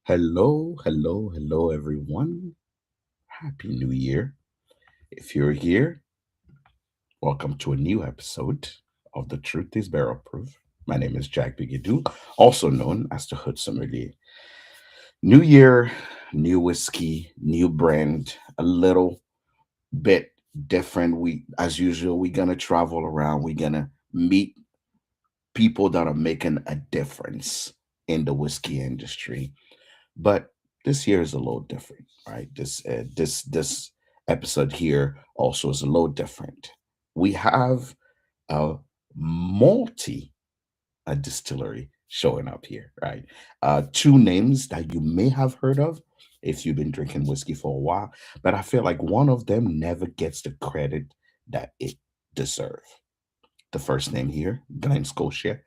Hello, hello, hello, everyone. Happy New Year. If you're here, welcome to a new episode of The Truth is Barrel Proof. My name is Jack Bigadoo, also known as the Hood Sommelier. New year, new whiskey, new brand, a little bit different. As usual, we're gonna travel around. We're gonna meet people that are making a difference in the whiskey industry. But this year is a little different, right? This episode here also is a little different. We have a multi a distillery showing up here, right? Two names that you may have heard of if you've been drinking whiskey for a while, but I feel like one of them never gets the credit that it deserves. The first name here, Glen Scotia.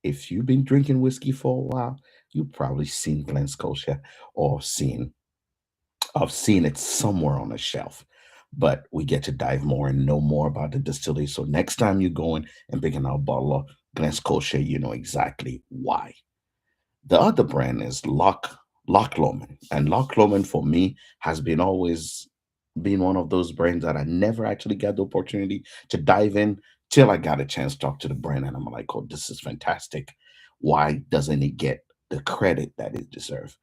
If you've been drinking whiskey for a while, you've probably seen Glen Scotia or seen I've seen it somewhere on a shelf. But we get to dive more and know more about the distillery. So next time you're going and picking out a bottle of Glen Scotia, you know exactly why. The other brand is Loch Lomond. And Loch Lomond for me has been always been one of those brands that I never actually got the opportunity to dive in till I got a chance to talk to the brand. And I'm like, oh, this is fantastic. Why doesn't it get the credit that it deserves?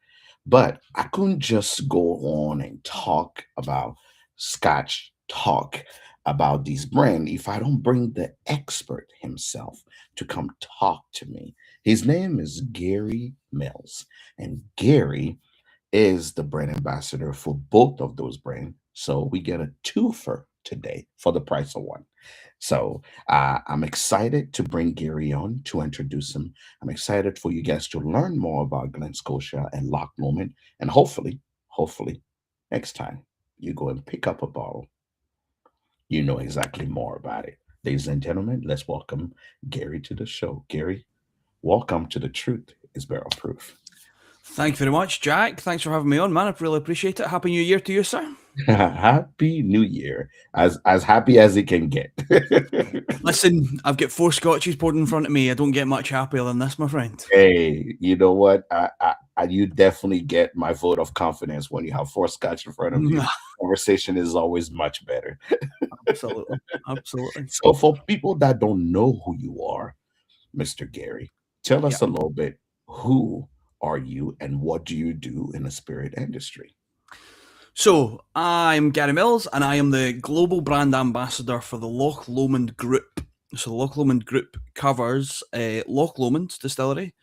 But I couldn't just go on and talk about Scotch, talk about these brand if I don't bring the expert himself to come talk to me. His name is Gary Mills, and Gary is the brand ambassador for both of those brands. So we get a twofer today for the price of one. So I'm excited to bring Gary on to introduce him. I'm excited for you guys to learn more about Glen Scotia and Loch Lomond, and hopefully, next time you go and pick up a bottle, you know exactly more about it. Ladies and gentlemen, let's welcome Gary to the show. Gary, welcome to The Truth is Barrel Proof. Thank you very much, Jack. Thanks for having me on, man. I really appreciate it. Happy New Year to you, sir. Happy New Year. As happy as it can get. Listen, I've got four Scotches poured in front of me. I don't get much happier than this, my friend. Hey, you know what? You definitely get my vote of confidence when you have four scotch in front of you. Conversation is always much better. Absolutely. Absolutely. So, for people that don't know who you are, Mr. Gary, tell Yeah. us a little bit, who are you and what do you do in the spirit industry? So, I'm Gary Mills, and I am the global brand ambassador for the Loch Lomond Group. So, the Loch Lomond Group covers Loch Lomond Distillery,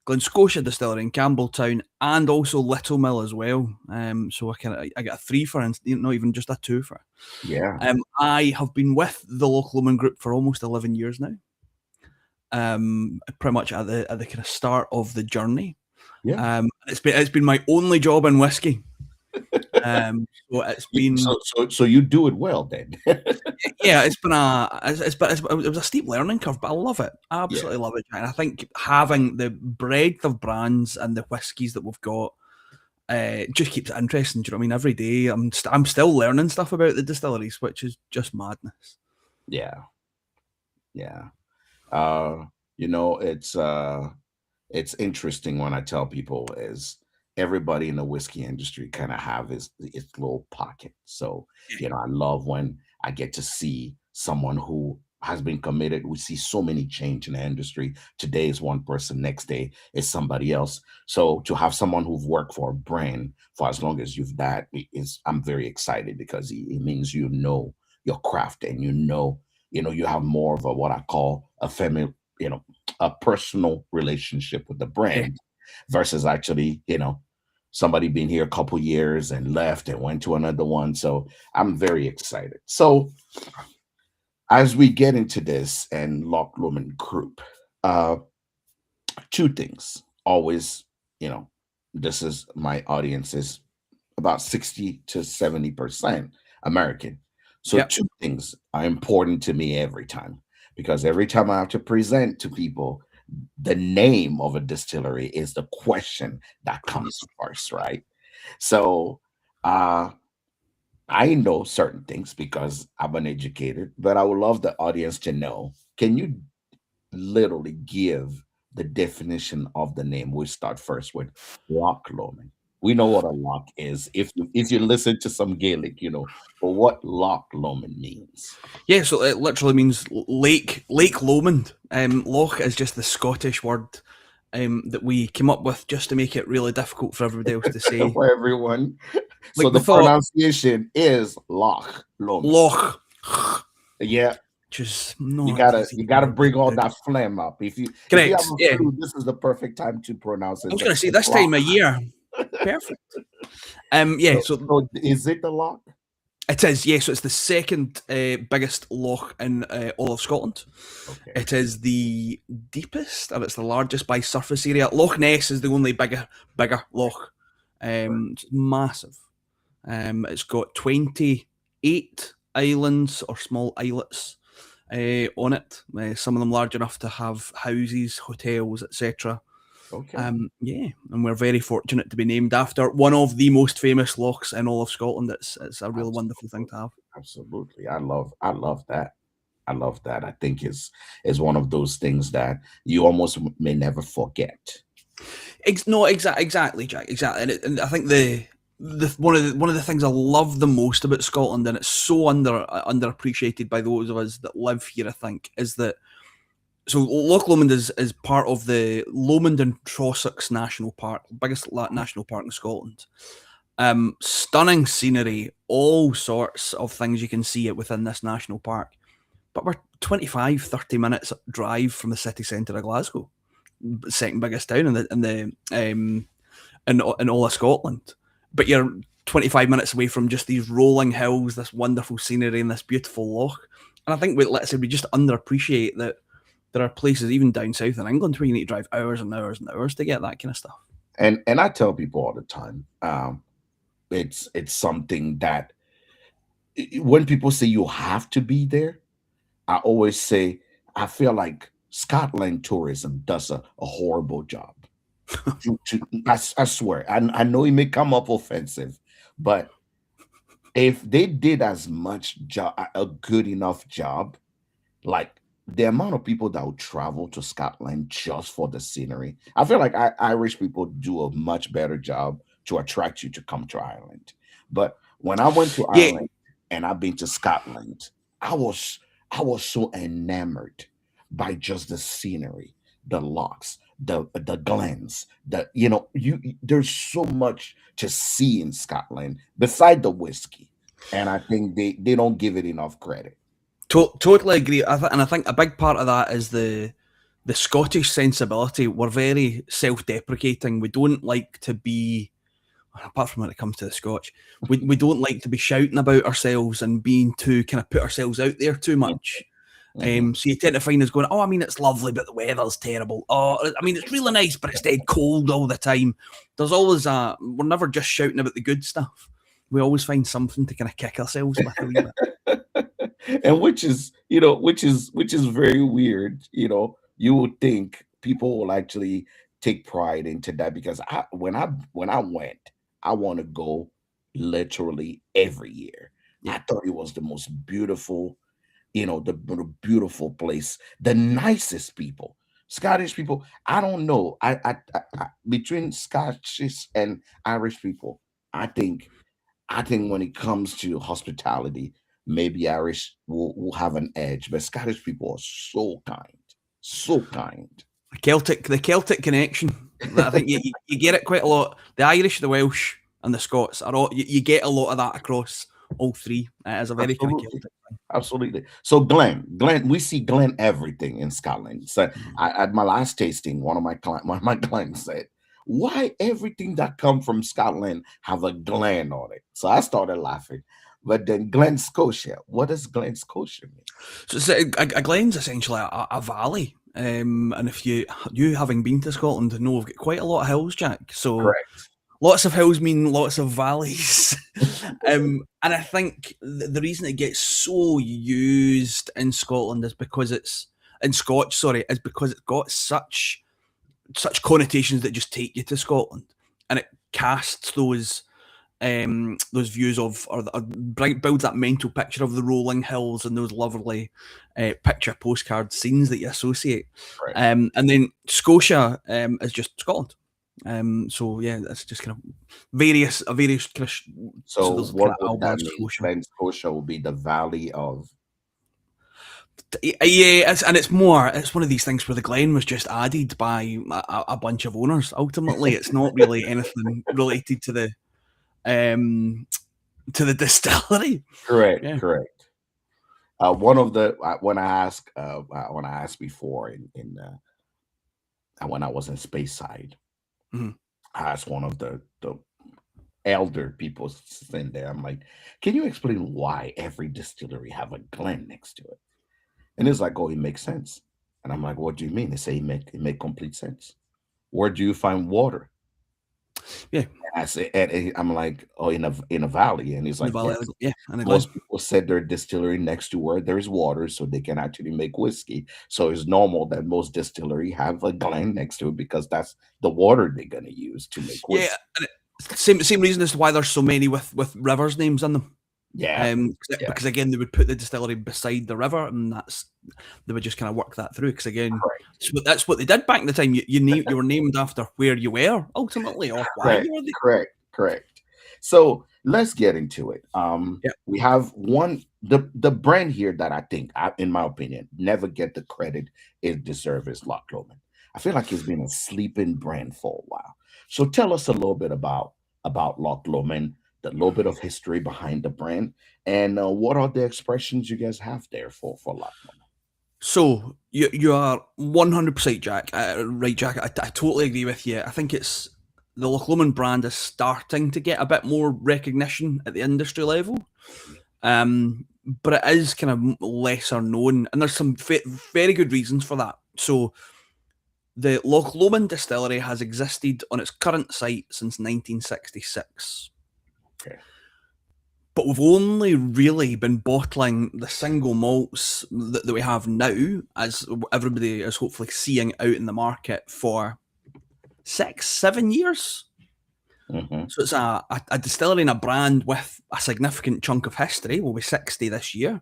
Glen Scotia Distillery in Campbeltown, and also Little Mill as well. So I get a three for instance, not even just a two for. Yeah, I have been with the Loch Lomond Group for almost 11 years now. Pretty much at the kind of start of the journey. yeah. It's been my only job in whiskey. So it's been So you do it well then. yeah, it's been it was a steep learning curve, but I love it. I Yeah. absolutely love it, and I think having the breadth of brands and the whiskies that we've got just keeps it interesting. Do you know what I mean? Every day, I'm still learning stuff about the distilleries, which is just madness. Yeah. Yeah. Uh, you know, it's interesting when I tell people is everybody in the whiskey industry kind of have its little pocket. So, you know, I love when I get to see someone who has been committed. We see so many change in the industry. Today is one person, next day is somebody else. So to have someone who've worked for a brand for as long as you've that is I'm very excited because it means you know your craft and you know you have more of a what I call a family, you know, a personal relationship with the Yeah, brand versus actually, somebody being here a couple years and left and went to another one. So I'm very excited. So as we get into this and Loch Lomond Group, uh, two things always, you know, this is my audience is about 60 to 70% American. So yeah, two things are important to me every time because every time I have to present to people, the name of a distillery is the question that of comes course. first, right? So uh I know certain things because I'm an educator, but I would love the audience to know, can you literally give the definition of the name. We start first with Loch Lomond. We know what a loch is. If you listen to some Gaelic, but what Loch Lomond means. Yeah, so it literally means Lake Lomond. Loch is just the Scottish word that we came up with just to make it really difficult for everybody else to say. For everyone. So Like we the thought pronunciation is Loch Lomond. Loch, Yeah, which is you not gotta easy you to gotta get bring all down. that phlegm up. If you have Correct. a Yeah, flu, this is the perfect time to pronounce I it. was going to say this Loch. time of year, perfect. Yeah, So, so so is it the loch? it is. Yeah, so it's the second biggest loch in all of Scotland. Okay. It is the deepest, and it's the largest by surface area. Loch Ness is the only bigger loch. It's massive. It's got 28 islands or small islets on it. Some of them large enough to have houses, hotels, etc. Okay. Yeah, and we're very fortunate to be named after one of the most famous lochs in all of Scotland. It's a real wonderful thing to have. Absolutely. I love that. I love that. I think is one of those things that you almost may never forget. No, exactly, Jack, exactly. And I think the one of the things I love the most about Scotland, and it's so underappreciated by those of us that live here, I think, is that so Loch Lomond is part of the Lomond and Trossachs National Park, biggest national park in Scotland. Stunning scenery, all sorts of things you can see it within this national park. But we're 25, 30 minutes drive from the city centre of Glasgow, second biggest town in all of Scotland. But you're 25 minutes away from just these rolling hills, this wonderful scenery, and this beautiful loch. And I think let's say we just underappreciate that there are places even down south in England where you need to drive hours and hours and hours to get that kind of stuff. And I tell people all the time, it's something that when people say you have to be there, I always say I feel like Scotland tourism does a horrible job. I swear, I know it may come up offensive, but if they did as much job, a good enough job, like the amount of people that would travel to Scotland just for the scenery, I feel like Irish people do a much better job to attract you to come to Ireland. But when I went to Yeah, Ireland and I've been to Scotland, I was I was so enamored by just the scenery, the locks, the glens, there's so much to see in Scotland beside the whiskey. And I think they don't give it enough credit. totally agree. And I think a big part of that is the Scottish sensibility. We're very self-deprecating. We don't like to be, apart from when it comes to the Scotch, we don't like to be shouting about ourselves and being too kind of put ourselves out there too much. Mhm. So you tend to find us going, oh, I mean, it's lovely, but the weather's terrible. Oh, I mean, it's really nice, but it's dead cold all the time. There's always we're never just shouting about the good stuff. We always find something to kind of kick ourselves with a wee bit. And which is very weird. You would think people will actually take pride into that because when I went, I want to go literally every year. Yeah. I thought it was the most beautiful, the beautiful place, the nicest people. Scottish people, I don't know. Between Scottish and Irish people, I think I think when it comes to hospitality, maybe Irish will have an edge, but Scottish people are so kind, so kind. The Celtic connection. I think you get it quite a lot. The Irish, the Welsh, and the Scots are all you get a lot of that across all three. It is a very kind of Absolutely, Celtic thing. absolutely. So Glen, we see Glen everything in Scotland. So at my last tasting, one of my clients said, "Why everything that come from Scotland have a Glen on it?" So I started laughing. But then Glen Scotia, what does Glen Scotia mean? So a glen's essentially a valley. And if you having been to Scotland know we've got quite a lot of hills, Jack. So Correct. lots of hills mean lots of valleys. And I think the reason it gets so used in Scotland is because it's in Scotch, sorry, is because it's got such connotations that just take you to Scotland, and it casts those those views of, or builds that mental picture of the rolling hills and those lovely picture postcard scenes that you associate. Right. And then Scotia is just Scotland. So yeah, that's just kind of various kind of. So So there's kind what of would Alberta, that mean? Scotia. Glen Scotia will be the valley of. Yeah, it's more. It's one of these things where the Glen was just added by a bunch of owners. Ultimately, it's not really anything related um, to the distillery. Correct, Yeah. correct. One of the when I asked before when I was in Speyside, Mhm. I asked one of the elder people sitting there. I'm like, can you explain why every distillery have a Glen next to it? And it's like, oh, it makes sense. And I'm like, what do you mean? They say it make complete sense. Where do you find water? Yeah, And I say, and I'm like, oh, in a valley, and he's in the like, Valley, yes. yeah, and the Glen. Most people said their distillery next to where there's water, so they can actually make whiskey. So it's normal that most distillery have a Glen next to it because that's the water they're gonna use to make Yeah, whiskey. and same reason as to why there's so many with rivers names in them. Yeah, yeah, Because again, they would put the distillery beside the river, and they would just kind of work that through. Because again, correct, that's what they did back in the time. You were named after where you were ultimately, or why correct, you were there. correct. So let's get into it. Yeah. We have the brand here that I think, in my opinion, never get the credit it deserves is Loch Lomond. I feel like it's been a sleeping brand for a while. So tell us a little bit about Loch Lomond, the little bit of history behind the brand, and what are the expressions you guys have there for Loch Lomond? So you are 100% Jack, right, Jack. I totally agree with you. I think it's the Loch Lomond brand is starting to get a bit more recognition at the industry level. But it is kind of lesser known, and there's some very good reasons for that. So the Loch Lomond distillery has existed on its current site since 1966. Okay. But we've only really been bottling the single malts that we have now, as everybody is hopefully seeing out in the market, for 6, 7 years. Hmm. So it's a distillery and a brand with a significant chunk of history. We'll be 60 this year.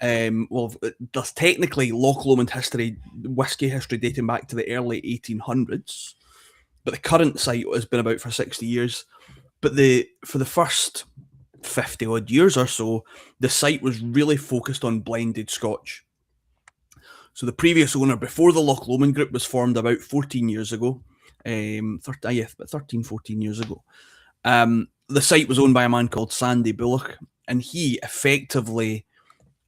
Well, there's technically Loch Lomond history, whiskey history dating back to the early 1800s, but the current site has been about for 60 years. But for the first 50 odd years or so, the site was really focused on blended Scotch. So the previous owner, before the Loch Lomond Group was formed about 14 years ago, 13, 14 years ago, the site was owned by a man called Sandy Bullock, and he effectively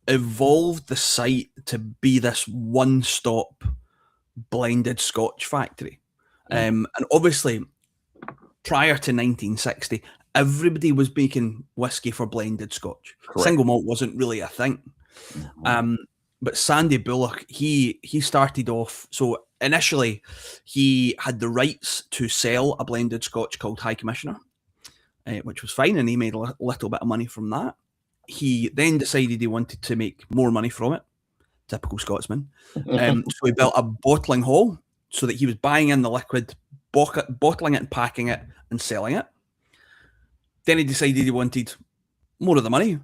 evolved the site to be this one-stop blended Scotch factory. And obviously, prior to 1960, everybody was making whiskey for blended Scotch. Correct. Single malt wasn't really a thing. Mhm. But Sandy Bullock, he started off. So initially, he had the rights to sell a blended Scotch called High Commissioner, which was fine, and he made a little bit of money from that. He then decided he wanted to make more money from it. Typical Scotsman. So he built a bottling hall so that he was buying in the liquid, bottling it and packing it and selling it. Then he decided he wanted more of the money,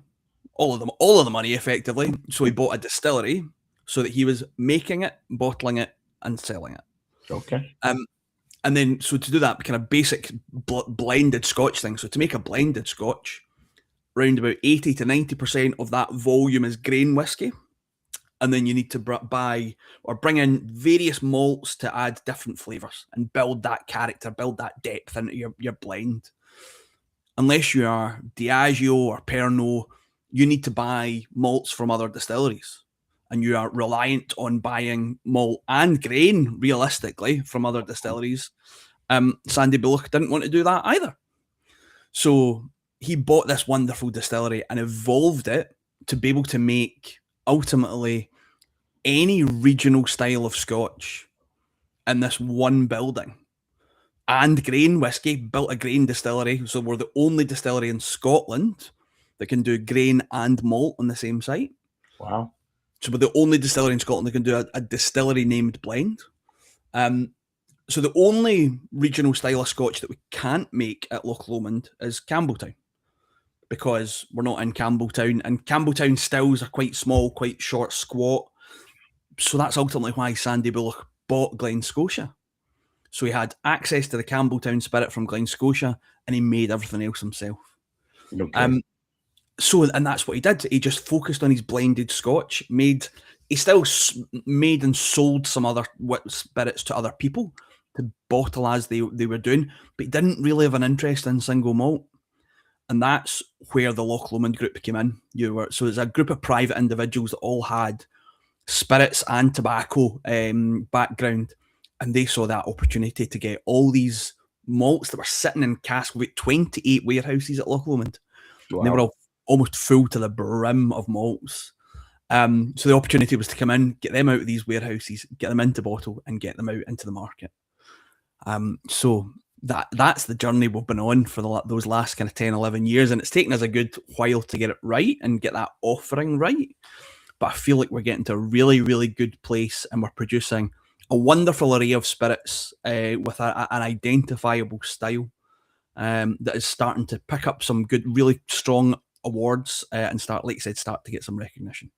all of the money effectively. So he bought a distillery so that he was making it, bottling it, and selling it. Okay. And then, so to do that kind of basic blended Scotch thing, so to make a blended Scotch, around about 80 to 90% of that volume is grain whiskey. And then you need to buy or bring in various malts to add different flavours and build that character, build that depth into your blend. Unless you are Diageo or Pernod, you need to buy malts from other distilleries. And you are reliant on buying malt and grain, realistically, from other distilleries. Sandy Bullock didn't want to do that either. So he bought this wonderful distillery and evolved it to be able to make, ultimately, any regional style of Scotch in this one building. And grain whiskey, built a grain distillery. So we're the only distillery in Scotland that can do grain and malt on the same site. Wow. So we're the only distillery in Scotland that can do a distillery named blend. So the only regional style of Scotch that we can't make at Loch Lomond is Campbeltown, because we're not in Campbeltown, and Campbeltown stills are quite small, quite short, squat. So that's ultimately why Sandy Bullock bought Glen, Scotia. So he had access to the Campbeltown spirit from Glen, Scotia, and he made everything else himself. Okay. Um, and that's what he did. He just focused on his blended Scotch. He still made and sold some other spirits to other people to bottle as they were doing, but he didn't really have an interest in single malt. And that's where the Loch Lomond group came in. So it's a group of private individuals that all had spirits and tobacco background, and they saw that opportunity to get all these malts that were sitting in casks. We've got 28 warehouses at Loch Lomond. Wow. They were all almost full to the brim of malts. So the opportunity was to come in, get them out of these warehouses, get them into bottle, and get them out into the market. So that's the journey we've been on for those last kind of 10, 11 years, and it's taken us a good while to get it right and get that offering right. But I feel like we're getting to a really, really good place, and we're producing a wonderful array of spirits with an identifiable style that is starting to pick up some good, really strong awards and start, like I said, start to get some recognition.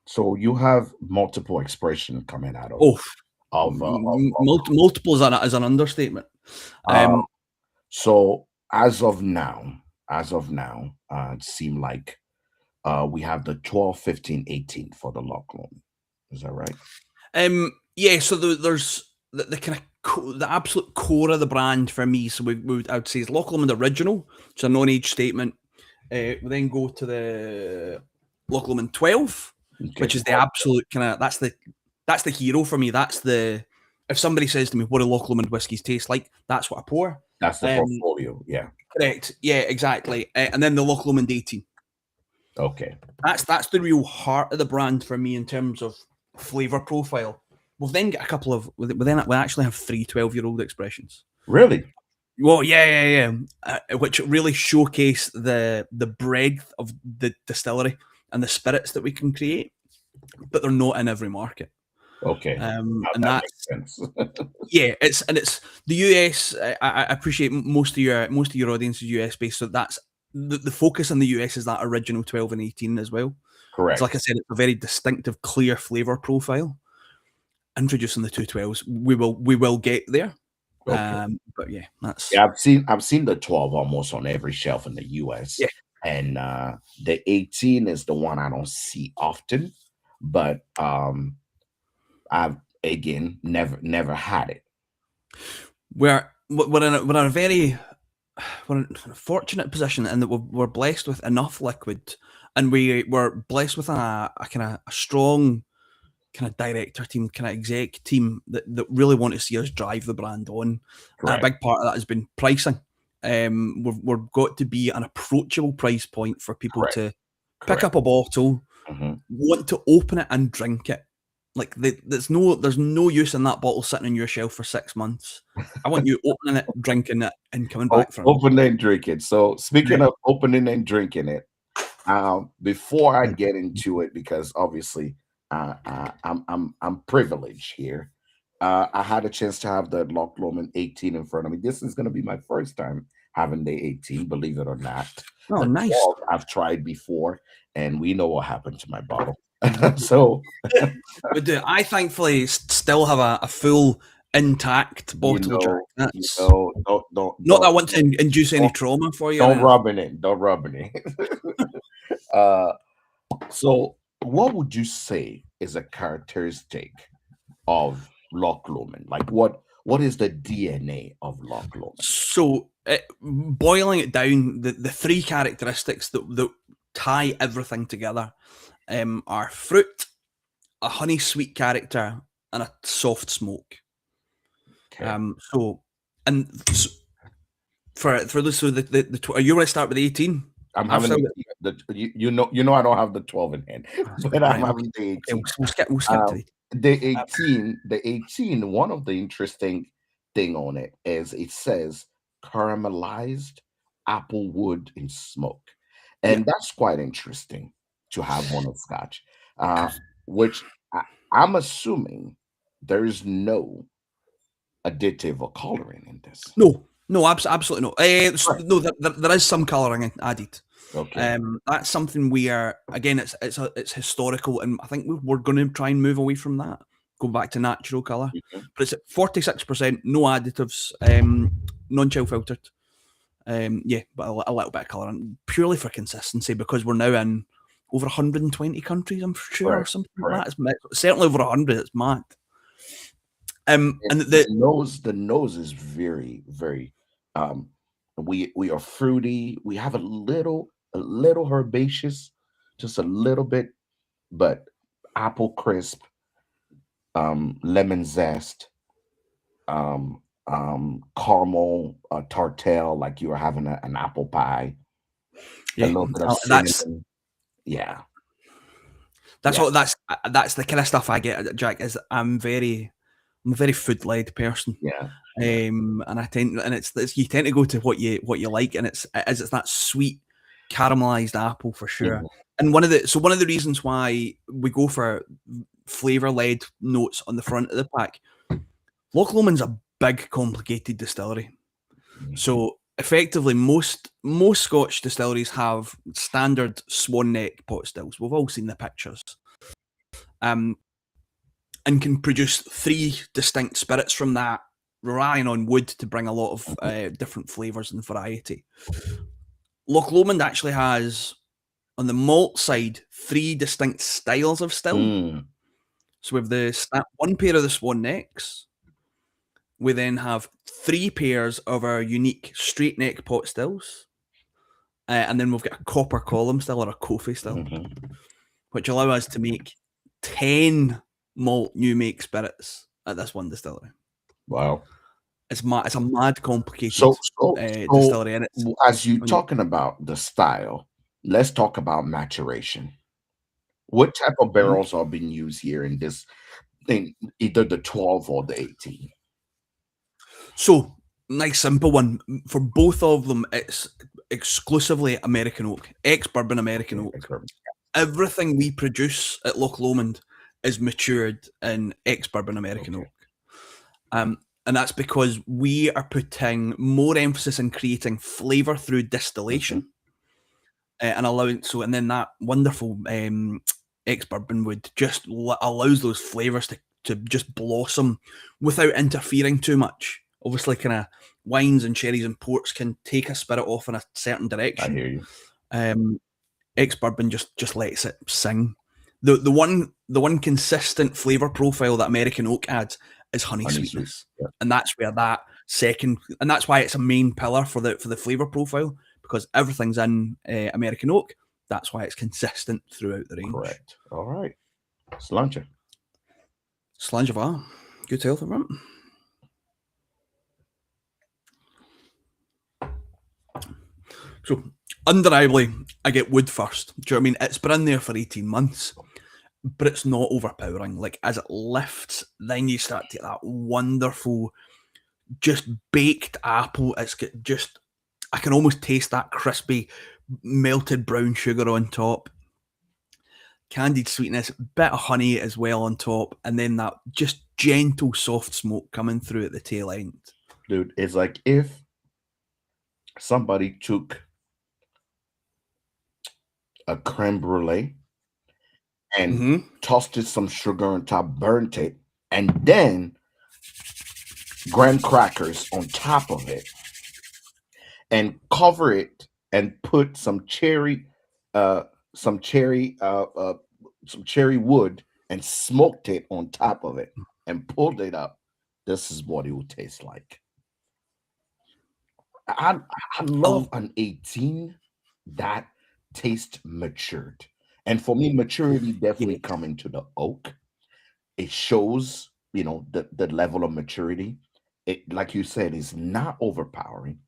So you have multiple expressions coming out of multiple is an understatement. So as of now, it seemed like we have the 12, 15, 18 for the Loch Lomond. Is that right? Yeah. So there's the kind of the absolute core of the brand for me. So I would say is Loch Lomond Original, it's a non-age statement. We then go to the Loch Lomond 12, which is the absolute kind of that's the hero for me. That's the if somebody says to me, "What do Loch Lomond whiskies taste like?" That's what I pour. That's the portfolio. Yeah. Correct. Yeah. Exactly. And then the Loch Lomond 18. Okay. That's the real heart of the brand for me in terms of flavor profile. We've then got a couple of we actually have 3 12-year-old expressions. Really? Well, yeah. Which really showcase the breadth of the distillery and the spirits that we can create, but they're not in every market. Okay, and that makes sense. Yeah, it's the US. I appreciate most of your audience is US based, so that's the focus in the US is that original 12 and 18 as well. Correct. So like I said, it's a very distinctive, clear flavor profile. Introducing the 212s, we will get there. Okay. But yeah, that's I've seen the 12 almost on every shelf in the US. Yeah. And the 18 is the one I don't see often, but I've again never had it. We're in a very fortunate position in that we're blessed with enough liquid, and we're blessed with a kind of a strong kind of director team, kind of exec team that really want to see us drive the brand on. And a big part of that has been pricing. We've got to be an approachable price point for people to pick up a bottle, want to open it and drink it. Like there's no use in that bottle sitting on your shelf for 6 months. I want you opening it, drinking it, and coming back from opening and drinking. So speaking of opening and drinking it, before I get into it, because obviously I'm privileged here. I had a chance to have the Loch Lomond 18 in front of me. This is going to be my first time having the 18, believe it or not. Oh, the nice. 12 I've tried before, and we know what happened to my bottle. So I thankfully still have a full intact bottle of Jack. That's don't, not that I want to induce any trauma for you. Don't rub it in. Don't rub it in. So what would you say is a characteristic of Loch Lomond? Like what is the DNA of Loch Lomond? So boiling it down, the 3 characteristics that tie everything together are fruit, a honey sweet character, and a soft smoke. Okay. For this, so are you going to start with the 18? I'm having you know I don't have the 12 in hand, but I'm having the 18. Okay, we'll skip to the 18. One of the interesting thing on it is it says caramelized apple wood in smoke, and that's quite interesting to have on a Scotch, which I'm assuming there is no additive or coloring in this. No, absolutely no. Right. No, there is some colouring added. Okay. That's something we are, again, it's historical, and I think we're going to try and move away from that, go back to natural colour. Mhm. But it's at 46%, no additives, non-chill filtered. Yeah, but a little bit of colour, and purely for consistency, because we're now in over 120 countries, I'm sure, or Correct. something Correct. like that. It's certainly over 100. It's mad. And The nose is very, very um we are fruity. We have a little herbaceous, just a little bit, but apple crisp, lemon zest, caramel tartale, like you were having an apple pie, a yeah, little bit of that's cinnamon. Yeah, that's yeah. all. That's the kind of stuff I get, Jack. Is I'm a very food led person. Yeah, yeah. And I tend, and it's you tend to go to what you like, and it's that sweet caramelized apple for sure. Mhm, And one of the reasons why we go for flavor led notes on the front of the pack, Loch Lomond's a big, complicated distillery. mhm, So effectively, most Scotch distilleries have standard swan neck pot stills. We've all seen the pictures. And can produce 3 distinct spirits from that, relying on wood to bring a lot of mhm. different flavours and variety. Loch Lomond actually has, on the malt side, 3 distinct styles of still. Mm, So we have one pair of the swan necks. We then have 3 pairs of our unique straight neck pot stills. And then we've got a copper column still, or a Kofi still, mhm. which allow us to make 10 malt new make spirits at this one distillery. Wow. It's a mad complicated So, so, so, distillery, and it's as you on talking about the style, let's talk about maturation. What type of mhm. barrels are being used here in this thing, either the 12 or the 18? So nice simple one for both of them. It's exclusively American oak, ex-bourbon American Okay, oak. perfect. Everything we produce at Loch Lomond is matured in ex-bourbon American Okay. oak. And that's because we are putting more emphasis in creating flavour through Mhm. distillation, and allowing and then that wonderful ex-bourbon wood just allows those flavours to just blossom without interfering too much. Obviously, kind of wines and cherries and ports can take a spirit off in a certain I direction. hear you. Um, ex-bourbon just lets it sing. The one consistent flavour profile that American oak adds is honey Honey sweet. sweetness, Yeah. and that's where that second, and that's why it's a main pillar for the flavour profile, because everything's in American oak. That's why it's consistent throughout the range. Correct. All right. Sláinte. Slange good to health, everyone. So undeniably, I get wood first. Do you know what I mean? It's been in there for 18 months, but it's not overpowering. Like as it lifts, then you start to get that wonderful, just baked apple. It's got just, I can almost taste that crispy, melted brown sugar on top, candied sweetness, bit of honey as well on top, and then that just gentle soft smoke coming through at the tail end. Dude, it's like if somebody took a creme brulee and Mm-hmm. tossed it some sugar on top, burnt it, and then graham crackers on top of it, and cover it and put uh, some cherry, uh, uh, some cherry wood, and smoked it on top of it, and pulled it up. This is what it would taste like. I I love Oh, an 18 that taste matured. And for me, maturity definitely yeah. coming to the oak. It shows, the level of maturity. It, like you said, is not overpowering.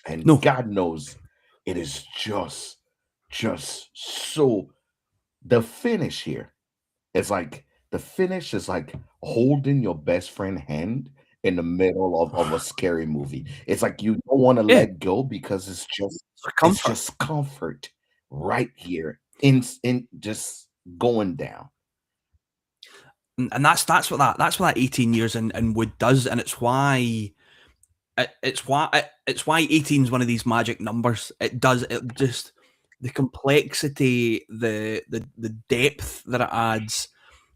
And No. God knows it is just so the finish here is like the finish is like holding your best friend hand in the middle of a scary movie. It's like you don't want to Yeah. let go because For it's comfort. just comfort right here in just going down. and that's what that 18 years in wood does, and it's why 18 is one of these magic numbers. It just the complexity, the depth that it adds.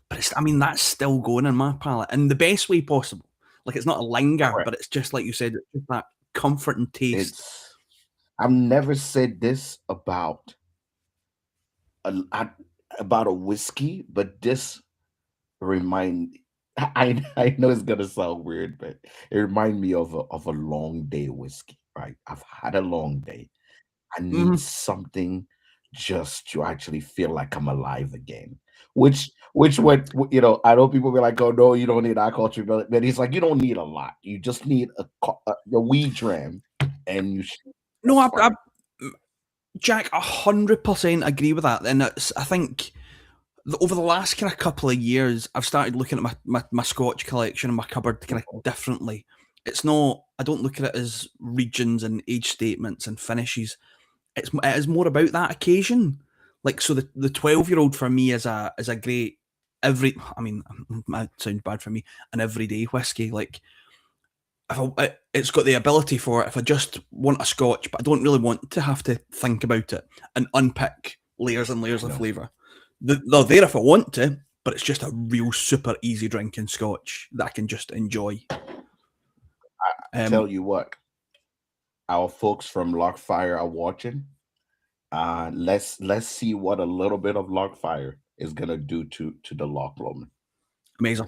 But that's still going in my palate in the best way possible. Like, it's not a linger, Correct. but it's just like you said, it's just that comfort and taste. I've never said this about a whiskey, but this remind I know it's gonna sound weird, but it reminds me of a long day whiskey. Right, I've had a long day. I need Mhm. something just to actually feel like I'm alive again. Which what I know people be like, oh no, you don't need alcohol treatment, but he's like, you don't need a lot. You just need a weed dram, and you should be No, just fine. Jack, 100% agree with that. And I think over the last kind of couple of years, I've started looking at my Scotch collection and my cupboard kind of differently. It's not. I don't look at it as regions and age statements and finishes. It is more about that occasion. Like, so the 12-year-old for me is a great every. I mean, it sounds bad for me, an everyday whiskey. Like, it's got the ability for, if I just want a Scotch, but I don't really want to have to think about it and unpick layers and layers of flavour. They're there if I want to, but it's just a real super easy drinking Scotch that I can just enjoy. Tell you what, our folks from Lockfire are watching. Let's see what a little bit of Lockfire is gonna do to the Loch Lomond. Amazing.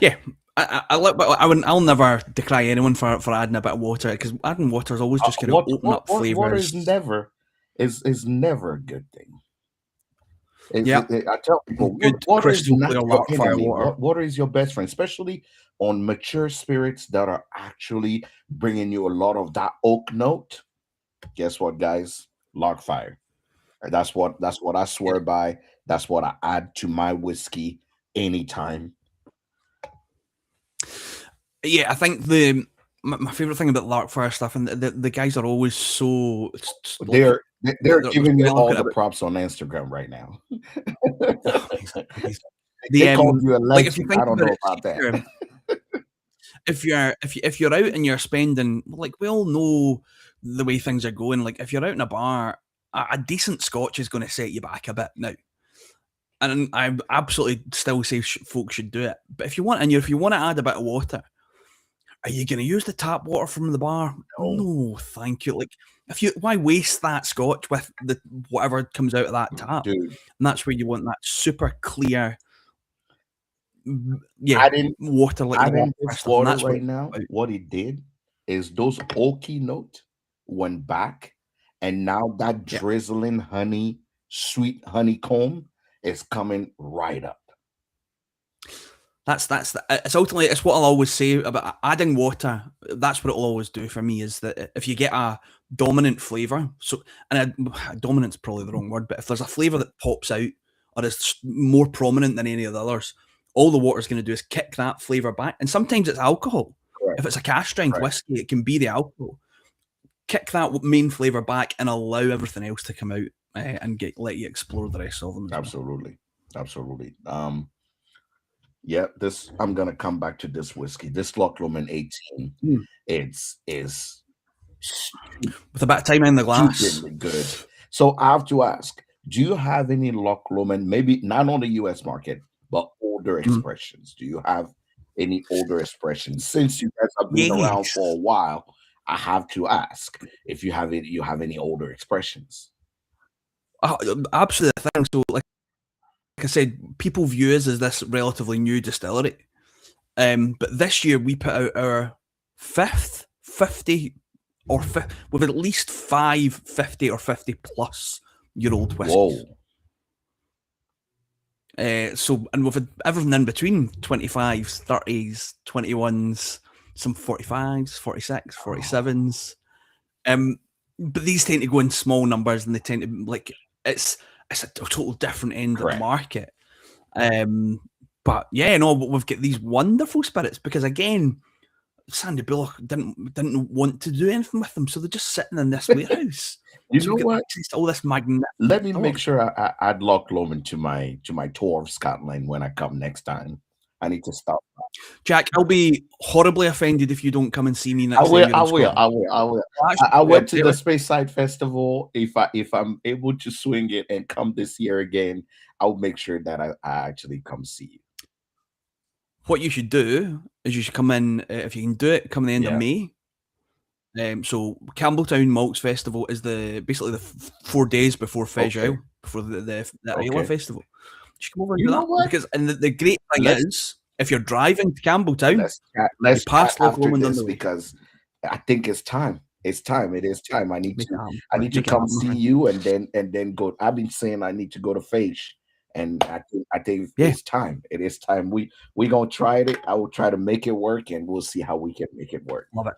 Yeah, I'll never decry anyone for adding a bit of water, because adding water is always just going to open up flavors. Water is never a good thing. Yeah, I tell people, good water is crystal not clear your Lochfire enemy. water. Water is your best friend, especially on mature spirits that are actually bringing you a lot of that oak note. Guess what, guys? Lockfire. That's what I swear by. That's what I add to my whiskey anytime. Yeah, I think my favorite thing about Larkfire stuff, and the guys are always so They're giving you all the about, props on Instagram right now. amazing. They called you a Like, if you legend. think I don't about know it, about that. if you're out and you're spending, like, we all know the way things are going. Like, if you're out in a bar, a decent Scotch is going to set you back a bit now. And I absolutely still say folks should do it. But if you want to add a bit of water, are you going to use the tap water from the bar? No, thank you. Like, why waste that Scotch with the whatever comes out of that tap? Dude, and that's where you want that super clear, water, like adding this stuff. And water that's right now, what it did is those oaky note went back, and now that drizzling honey, sweet honeycomb is coming right up. It's ultimately, it's what I'll always say about adding water. That's what it'll always do for me, is that if you get a dominant flavor, dominant's probably the wrong word, but if there's a flavor that pops out or is more prominent than any of the others, all the water's going to do is kick that flavor back. And sometimes it's alcohol. Correct. If it's a cask strength whiskey, it can be the alcohol. Kick that main flavor back and allow everything else to come out, and let you explore the rest of them. Absolutely. Yeah, I'm gonna come back to this whiskey. This Loch Lomond 18. It's with a bit of time in the glass. Stupidly good. So I have to ask, do you have any Loch Lomond, maybe not on the US market, but older expressions? Do you have any older expressions? Since you guys have been around for a while, I have to ask if you have any older expressions. Absolutely. So, like I said, people view us as this relatively new distillery. But this year we put out our fifth 50 or with at least 5 50 or 50 plus year old whiskies. So, and with everything in between, 25s, 30s, 21s, some 45s, 46, 47s. But these tend to go in small numbers, and they tend to, like, it's a total different end of the market. But yeah, no, but we've got these wonderful spirits, because again, Sandy Bullock didn't want to do anything with them, so they're just sitting in this warehouse. You So know we've got what? access to all this magnificent Let me stuff. make sure I add Loch Lomond to my tour of Scotland when I come next time. I need to stop. Jack, I'll be horribly offended if you don't come and see me I next time will. you're I in will. Scotland. I will. I will. I'll actually I put went up to there the with Space Side Festival. If I'm able to swing it and come this year again, I'll make sure that I actually come see you. what you should do is you should come in, if you can do it, come the end of Yeah. May. So Campbeltown Malts Festival is basically the 4 days before Fez Okay. Isle, before the Isla Okay. Festival. You should come over and You do know that. what? Because the great thing Let's is, if you're driving to Campbelltown, let's chat. you Let's chat pass Loch after Lomond on this the way. because I think it's time. It's time. It is time. I need Make to. it happen. I need to Make it come happen, my see friend. you and then go. I've been saying I need to go to Fage, and I think Yeah. it's time. It is time. We gonna try it. I will try to make it work, and we'll see how we can make it work. Love it.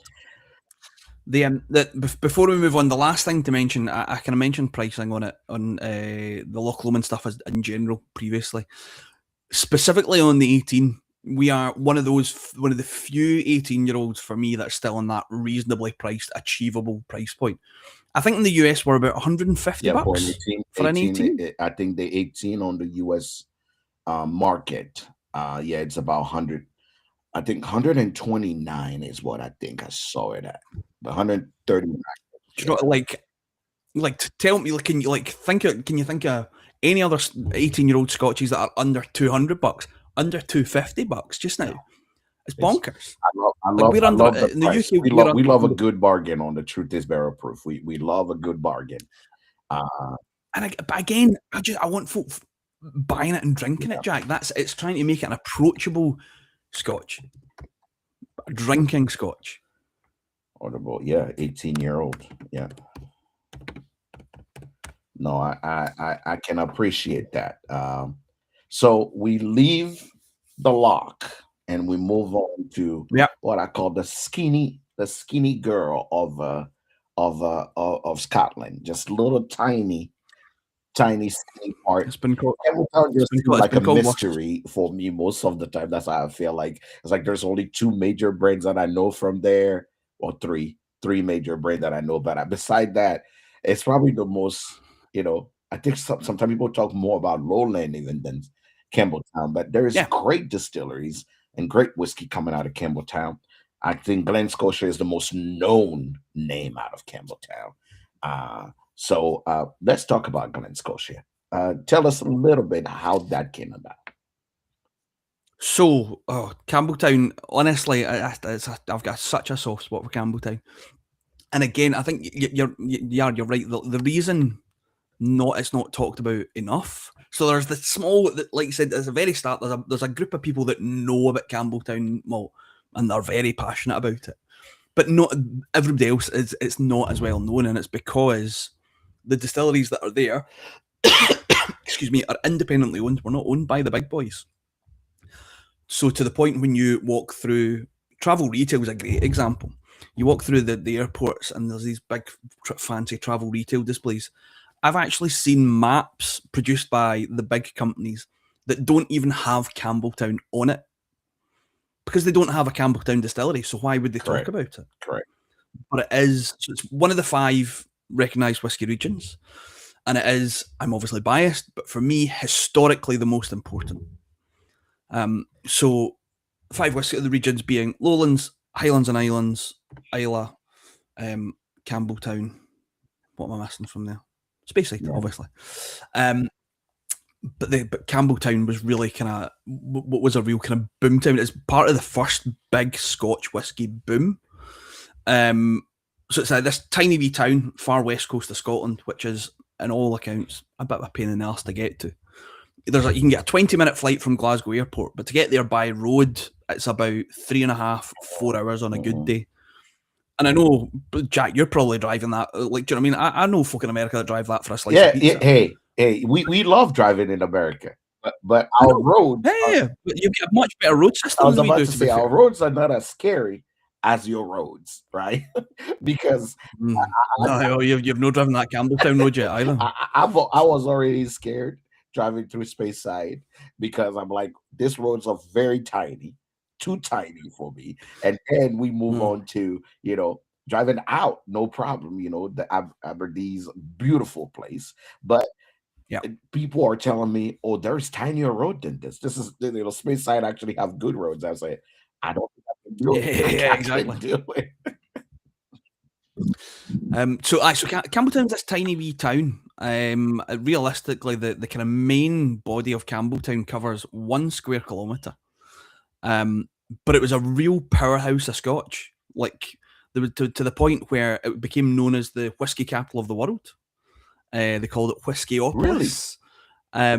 Before we move on, the last thing to mention, I kind of mentioned pricing on it on the Loch Lomond stuff as in general previously. Specifically on the 18, we are one of the few 18-year-olds for me that's still on that reasonably priced, achievable price point. I think in the US we're about 150 Yeah, for an bucks 18, for an 18. I think the 18 on the US market, yeah, it's about 100. I think 129 is what I think I saw it at. The 139. Do you know, tell me, can you think of any other 18-year-old Scotches that are under 200 bucks, under 250 bucks just now? No. It's bonkers. I We're under love the in the price. UK. We love a good bargain on the Truth is Barrel Proof. We love a good bargain. But again, I want folk buying it and drinking it, Jack. It's trying to make it an approachable Scotch, a drinking Scotch. Audible, yeah, 18-year-old, yeah. No, I can appreciate that. So we leave the Loch and we move on to what I call the skinny girl of Scotland, just little tiny skinny part. It's been called. Campbeltown just seems like a called mystery for me most of the time. That's how I feel like. It's like there's only two major brands that I know from there, or three major brands that I know. But beside that, it's probably the most, I think sometimes people talk more about Lowland even than Campbeltown. But there's great distilleries and great whiskey coming out of Campbeltown. I think Glen, Scotia is the most known name out of Campbeltown. So let's talk about Glen, Scotia. Tell us a little bit how that came about. So, Campbeltown, honestly, I've got such a soft spot for Campbeltown. And again, I think you're right. The reason it's not talked about enough. So there's the small, like I said, at the very start, there's a group of people that know about Campbeltown malt and they're very passionate about it. But not everybody else it's not as well known, and it's because the distilleries that are there, excuse me, are independently owned. We're not owned by the big boys. So to the point when you walk through, travel retail is a great example. You walk through the airports and there's these big fancy travel retail displays. I've actually seen maps produced by the big companies that don't even have Campbeltown on it because they don't have a Campbeltown distillery. So why would they talk about it? Correct. But it is, so it's one of the 5 recognised whiskey regions. And it is, I'm obviously biased, but for me, historically the most important. So 5 whiskey regions being Lowlands, Highlands and Islands, Islay, Campbeltown. What am I missing from there? Speyside, obviously. But Campbeltown was really kind of what was a real kind of boom town. It's part of the first big Scotch whiskey boom. So it's this tiny wee town, far west coast of Scotland, which is, in all accounts, a bit of a pain in the arse to get to. You can get a 20-minute flight from Glasgow Airport, but to get there by road, it's about 3.5, 4 hours on a good day. And I know, Jack, you're probably driving that. Like, do you know what I mean? I know folk in America that drive that for a slice of pizza. Hey, we love driving in America, but our roads. But you get a much better road system. I was about to say our roads are not as scary as your roads, right? Because you've no driven that Campbeltown road yet either. I was already scared driving through Speyside because I'm like, these roads are very tiny. too tiny for me. And then we move Mm. on to, driving out, no problem. The Aberdeen's beautiful place, but Yeah. people are telling me, "Oh, there's tinier road than this. This is, Speyside actually have good roads." I say, "I don't think I can do Yeah, it. yeah, I can exactly. do it." So Campbelltown's this tiny wee town. Realistically, the kind of main body of Campbelltown covers 1 square kilometre. But it was a real powerhouse of Scotch. Like there was to the point where it became known as the whiskey capital of the world. They called it Really, Whiskyopolis. Yeah,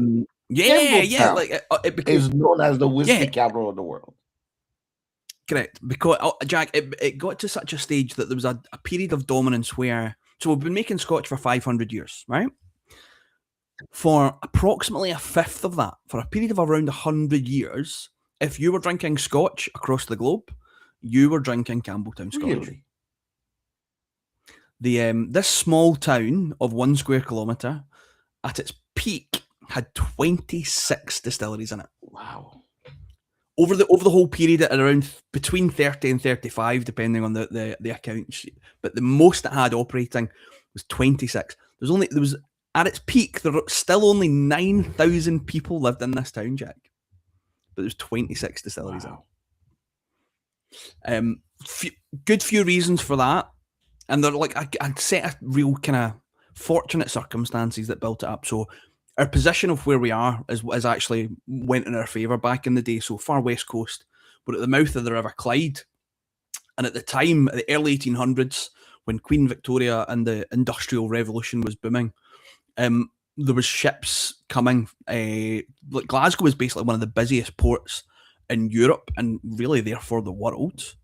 Campbelltown like it became is known as the yeah, whiskey capital of the world. correct. Because Jack, it got to such a stage that there was a period of dominance where so we've been making Scotch for 500 years, right? For approximately a fifth of that, for a period of around 100 years, if you were drinking Scotch across the globe, you were drinking Campbelltown Scotch. Really? This small town of 1 square kilometre, at its peak, had 26 distilleries in it. Wow. Over the whole period, at around between 30 and 35, depending on the account sheet. But the most it had operating was 26. There was at its peak, there were still only 9,000 people lived in this town, Jack. But there's 26 distilleries Wow. in. Good few reasons for that, and they're like I'd set a real kind of fortunate circumstances that built it up. So our position of where we are is actually went in our favour back in the day. So far west coast, we're at the mouth of the River Clyde, and at the time, at the early 1800s, when Queen Victoria and the Industrial Revolution was booming, there was ships coming. Like Glasgow was basically one of the busiest ports in Europe and really therefore the world.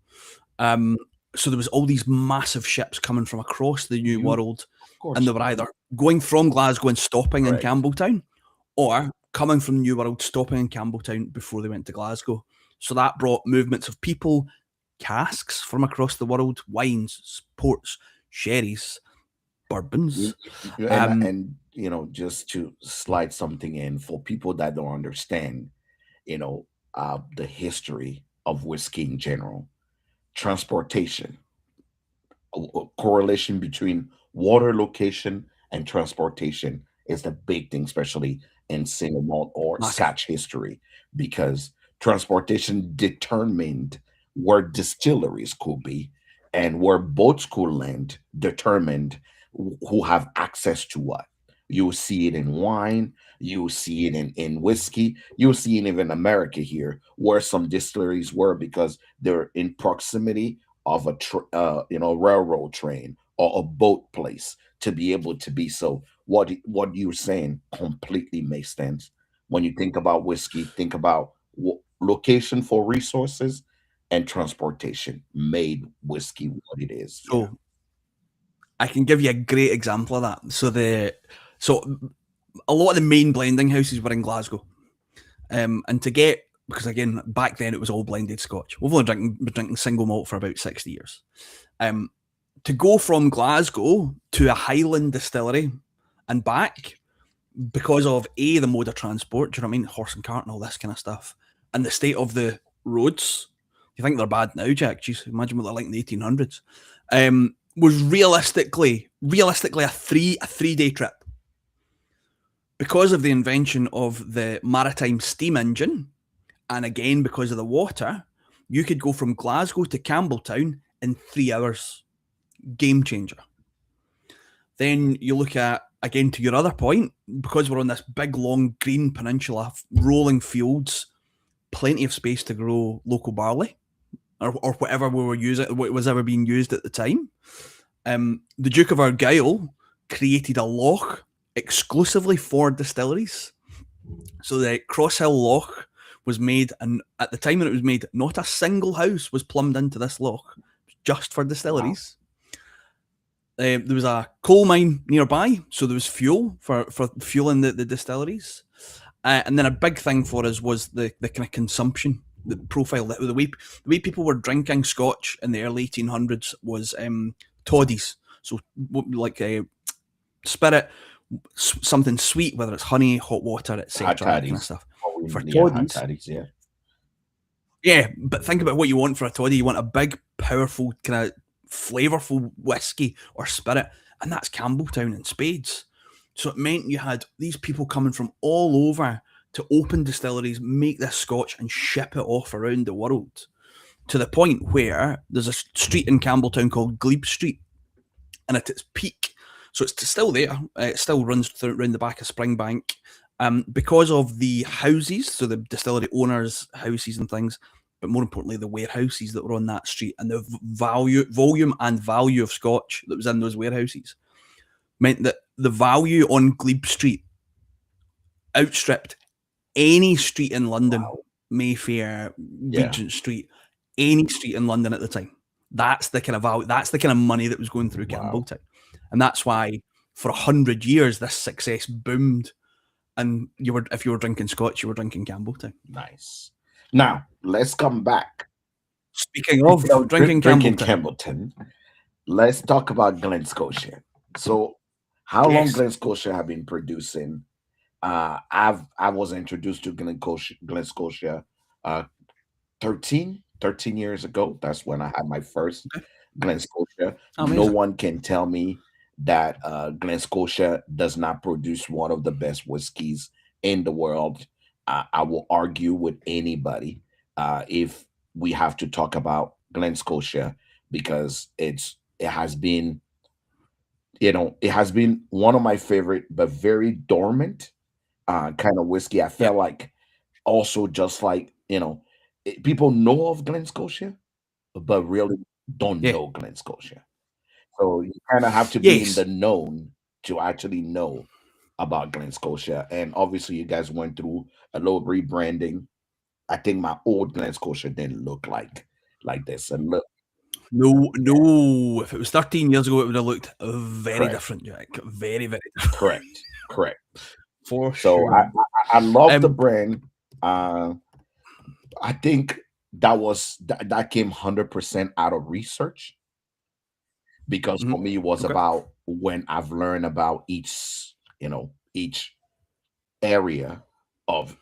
So there was all these massive ships coming from across the New World, Of course. and they were either going from Glasgow and stopping in Correct. Campbelltown, or coming from the New World, stopping in Campbelltown before they went to Glasgow. So that brought movements of people, casks from across the world, wines, ports, sherries, bourbons. And just to slide something in for people that don't understand, the history of whiskey in general, transportation, a correlation between water location and transportation is the big thing, especially in single malt or Massive. Scotch history, because transportation determined where distilleries could be, and where boats could land determined who have access to what. You see it in wine, you see it in whiskey, you see it even in America here, where some distilleries were because they're in proximity of a railroad train or a boat place to be able to be. So what you're saying completely makes sense. When you think about whiskey, think about location for resources and transportation made whiskey what it is. So I can give you a great example of that. So a lot of the main blending houses were in Glasgow, and to get, because again back then it was all blended Scotch. We've only been drinking single malt for about 60 years. To go from Glasgow to a Highland distillery and back, because of the mode of transport, do you know what I mean, horse and cart and all this kind of stuff, and the state of the roads. You think they're bad now, Jack? Jeez, imagine what they're like in the 1800s. Was realistically a three-day trip. Because of the invention of the maritime steam engine, and again because of the water, you could go from Glasgow to Campbelltown in 3 hours. Game changer. Then you look at, again to your other point, because we're on this big long green peninsula, rolling fields, plenty of space to grow local barley or whatever we were using, what was ever being used at the time. The Duke of Argyll created a loch exclusively for distilleries. So the Crosshill Loch was made, and at the time when it was made, not a single house was plumbed into this loch, just for distilleries. Wow. There was a coal mine nearby, so there was fuel for fueling the distilleries. And then a big thing for us was the kind of consumption, the profile, the way people were drinking Scotch in the early 1800s was toddies. So like spirit, something sweet, whether it's honey, hot water, etc. That kind of stuff. For toddies, Yeah, but think about what you want for a toddy. You want a big, powerful, kind of flavorful whiskey or spirit, and that's Campbeltown in spades. So it meant you had these people coming from all over to open distilleries, make this Scotch, and ship it off around the world. To the point where there's a street in Campbeltown called Glebe Street, and at its peak, so it's still there. It still runs around the back of Springbank. Because of the houses, so the distillery owners' houses and things, but more importantly, the warehouses that were on that street and the volume and value of Scotch that was in those warehouses meant that the value on Glebe Street outstripped any street in London, Wow. Mayfair, Yeah. Regent Street, any street in London at the time. That's the kind of value, that's the kind of money that was going through Wow. Campbeltown. And that's why for 100 years this success boomed. And if you were drinking Scotch, you were drinking Campbeltown. Nice. Now, let's come back. Speaking of drinking Campbeltown, let's talk about Glen Scotia. So, how long Glen Scotia have been producing? I was introduced to Glen Scotia 13 years ago. That's when I had my first Glen Scotia. Amazing. No one can tell me that Glen Scotia does not produce one of the best whiskeys in the world. I will argue with anybody if we have to talk about Glen Scotia, because it has been, it has been one of my favorite, but very dormant kind of whiskey. I felt like also just like, people know of Glen Scotia, but really don't know Glen Scotia. So you kind of have to be in the known to actually know about Glen Scotia. And obviously, you guys went through a little rebranding. I think my old Glen Scotia didn't look like this. And look, no. If it was 13 years ago, it would have looked very different, Jack. Very, very different. Correct. For sure. I love the brand. I think that came 100% out of research, because for me it was about when I've learned about each area of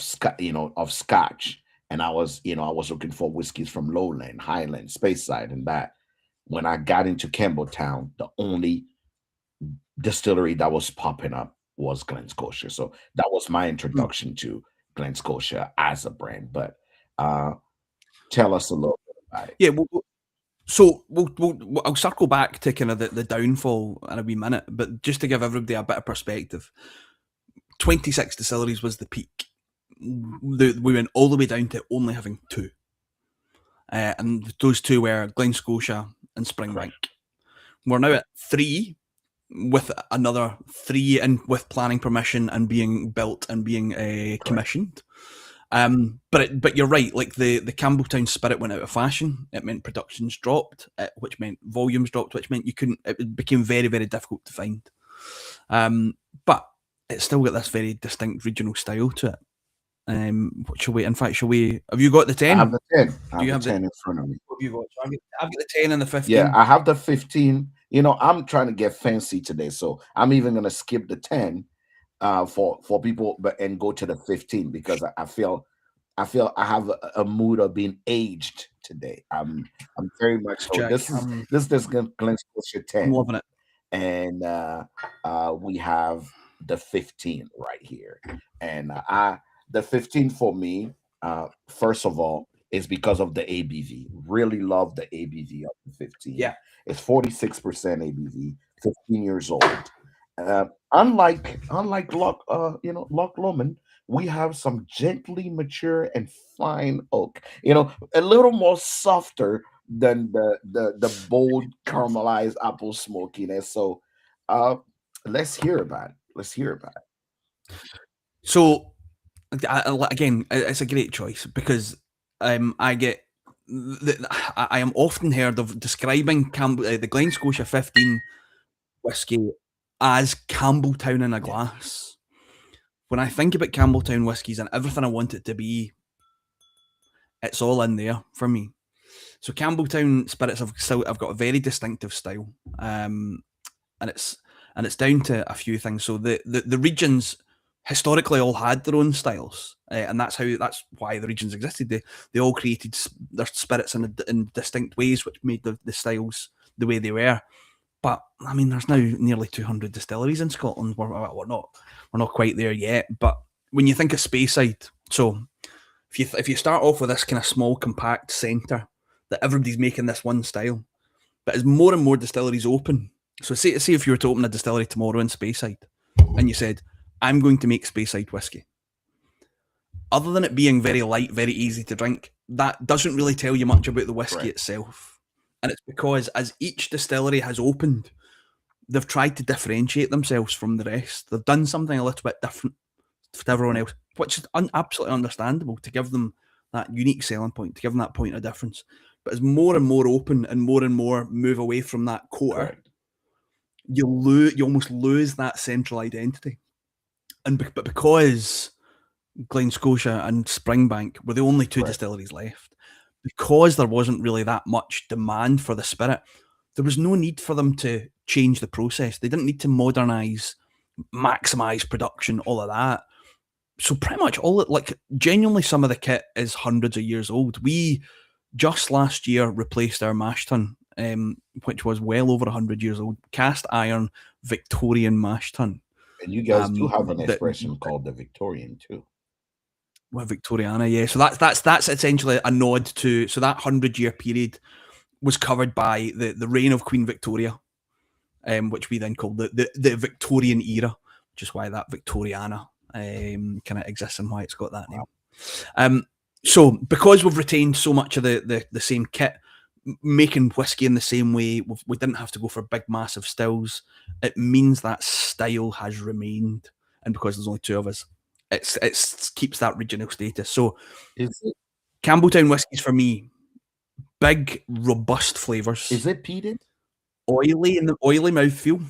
Scotch, and I was looking for whiskeys from Lowland, Highland, Speyside, and that. When I got into Campbeltown, the only distillery that was popping up was Glen Scotia. So that was my introduction to Glen Scotia as a brand. But tell us a little bit about it. Yeah, so I'll circle back to kind of the downfall in a wee minute, but just to give everybody a bit of perspective, 26 distilleries was the peak. We went all the way down to only having 2. And those 2 were Glen Scotia and Springbank. We're now at 3, with another 3 in with planning permission and being built and being commissioned. But you're right, like the Campbeltown spirit went out of fashion. It meant productions dropped, which meant volumes dropped, which meant it became very, very difficult to find. But it's still got this very distinct regional style to it. Have you got the 10? I have the 10. Do you have the 10 in front of me? What have you got? So I've got the 10 and the 15. Yeah, I have the 15. I'm trying to get fancy today, so I'm even going to skip the 10 for people, and go to the 15, because I feel I have a mood of being aged today. I'm very much so. Jack, this is Glen Scotia 10. I'm loving it. And we have the 15 right here. And the 15 for me, first of all, is because of the ABV. Really love the ABV of the 15. Yeah. It's 46% ABV, 15 years old. Unlike Loch, Loch Lomond, we have some gently mature and fine oak. A little more softer than the bold caramelized apple smokiness. So, let's hear about it. So, again, it's a great choice, because I am often heard of describing the Glen Scotia 15 whiskey as Campbeltown in a glass. When I think about Campbeltown whiskies and everything I want it to be, it's all in there for me. So Campbeltown spirits have got a very distinctive style, and it's down to a few things. So the regions historically all had their own styles, and that's why the regions existed. They all created their spirits in distinct ways, which made the styles the way they were. But I mean, there's now nearly 200 distilleries in Scotland. We're not quite there yet. But when you think of Speyside, so if you start off with this kind of small, compact centre that everybody's making this one style, but as more and more distilleries open, so say if you were to open a distillery tomorrow in Speyside, and you said, I'm going to make Speyside whiskey. Other than it being very light, very easy to drink, that doesn't really tell you much about the whiskey itself. And it's because as each distillery has opened, they've tried to differentiate themselves from the rest. They've done something a little bit different to everyone else, which is absolutely understandable, to give them that unique selling point, to give them that point of difference. But as more and more open and more move away from that quarter, you almost lose that central identity. But because Glen, Scotia and Springbank were the only two distilleries left, because there wasn't really that much demand for the spirit, there was no need for them to change the process. They didn't need to modernise, maximise production, all of that. So pretty much genuinely some of the kit is hundreds of years old. We just last year replaced our mash tun, which was well over 100 years old, cast iron Victorian mash tun. And you guys do have an expression called the Victorian too. Well, Victoriana, yeah. So that's essentially a nod to, so that 100-year period was covered by the reign of Queen Victoria, which we then called the Victorian era, which is why that Victoriana kind of exists and why it's got that name. So because we've retained so much of the same kit, making whiskey in the same way, we didn't have to go for big, massive stills. It means that style has remained, and because there's only two of us, it keeps that regional status. So Campbeltown whiskies for me, big, robust flavours. Is it peated? Oily in the oily mouthfeel,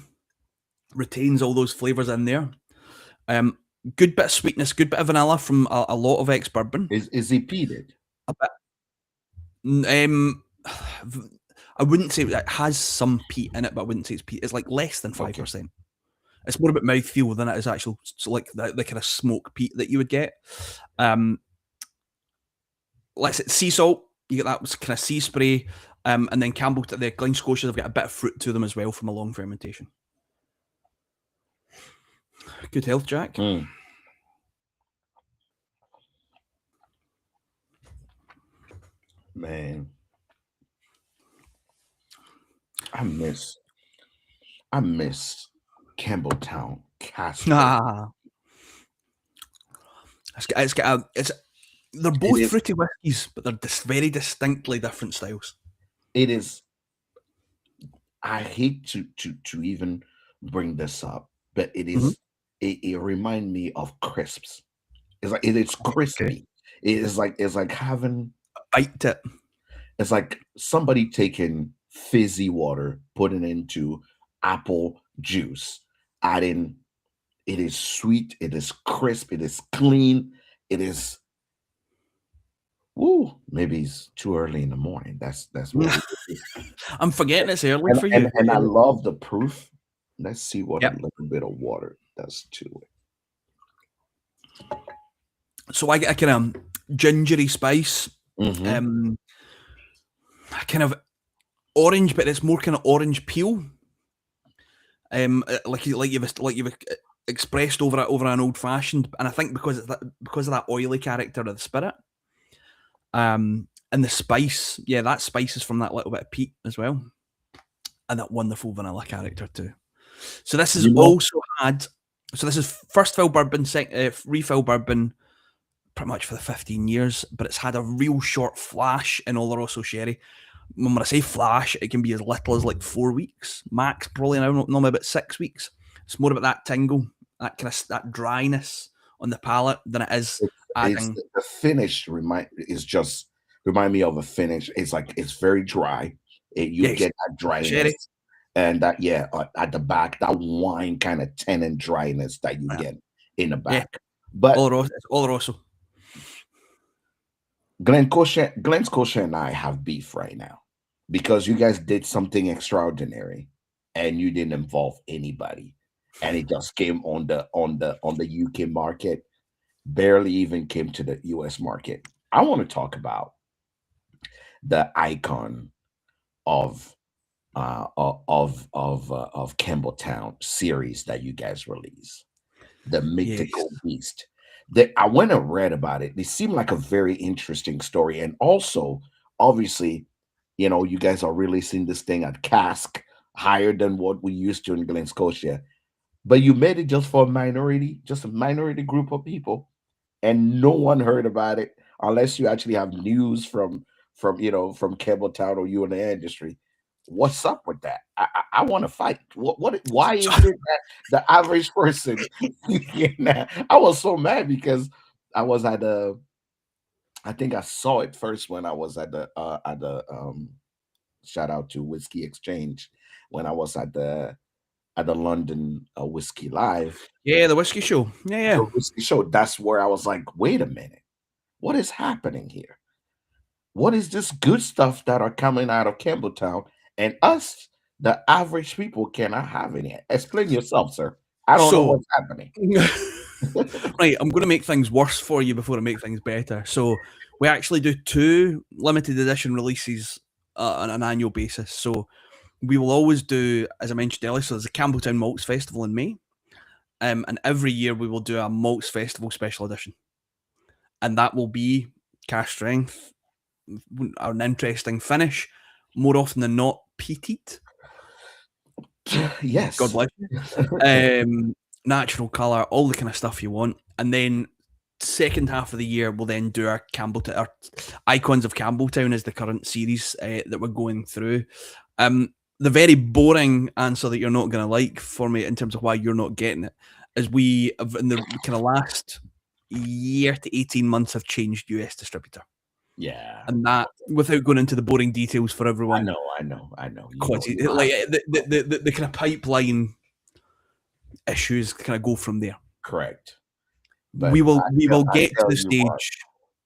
retains all those flavours in there. Good bit of sweetness, good bit of vanilla from a lot of ex-bourbon. Is it peated? A bit. I wouldn't say it has some peat in it, but I wouldn't say it's peat. It's like less than 5%. Okay. It's more about mouthfeel than it is actual, so like the kind of smoke peat that you would get. Let's say sea salt, you get that kind of sea spray, and then the Glen Scotia, they've got a bit of fruit to them as well from a long fermentation. Good health, Jack. Man, I miss Campbeltown Castle. They're both fruity whiskies, but they're very distinctly different styles. It is. I hate to even bring this up, but it is. It reminds me of crisps. It's like it's crispy. Okay. It's like having a bite to it. It's like somebody taking fizzy water, putting it into apple juice, adding. It is sweet. It is crisp. It is clean. It is. Woo! Maybe it's too early in the morning. That's what I'm forgetting it's early for you. And I love the proof. Let's see what a little bit of water does to it. So I get a kind of gingery spice, kind of orange, but it's more kind of orange peel. Like you've expressed over an old fashioned, and I think because of that oily character of the spirit. And the spice, that spice is from that little bit of peat as well, and that wonderful vanilla character too. So this is also had. So this is first fill bourbon, refill bourbon, pretty much for the 15 years, but it's had a real short flash in Oloroso sherry. When I say flash, it can be as little as like 4 weeks, max probably normally about 6 weeks. It's more about that tingle, that kind of that dryness on the palate than it is adding. The finish remind me of a finish. It's like it's very dry. You get that dryness. Sherry. And that, at the back, that wine kind of tannin dryness that you get in the back. Yeah. But Oloroso. Glen Scotia and I have beef right now because you guys did something extraordinary and you didn't involve anybody. and it just came on the UK market, barely even came to the US market. I want to talk about the icon of of Campbeltown series that you guys release, the mythical Yes. beast. That I went and read about it. It seemed like a very interesting story, and also, obviously, you guys are releasing this thing at cask higher than what we used to in Glen, Scotia. But you made it just for a minority, just a minority group of people, and no one heard about it unless you actually have news from Campbelltown or you in the industry. What's up with that? I want to fight. Why So, is it that the average person I was so mad because I was at the I think I saw it first when I was at the shout out to Whiskey Exchange when I was at the London Whiskey Live, yeah, the whiskey show. Yeah, yeah. the whiskey show. That's where I was like, wait a minute, what is happening here? What is this good stuff that are coming out of Campbelltown and us, the average people, cannot have any? Explain yourself, sir. I don't know So, what's happening. right, I'm going to make things worse for you before I make things better. So, we actually do 2 limited edition releases on an annual basis. So, we will always do, as I mentioned earlier, so there's a Campbelltown Malts Festival in May. And every year we will do a Malts Festival special edition. And that will be cask strength, an interesting finish, more often than not, peated. God Yes. bless you. Natural colour, all the kind of stuff you want. And then second half of the year, we'll then do our Campbelltown, our Icons of Campbelltown is the current series that we're going through. The very boring answer that you're not going to like for me in terms of why you're not getting it is we have in the kind of last year to 18 months have changed US distributor. Yeah. And that, without going into the boring details for I everyone, know. I know. I know. like the kind of pipeline issues kind of go from there. Correct. We But will I get to tell the you what, stage.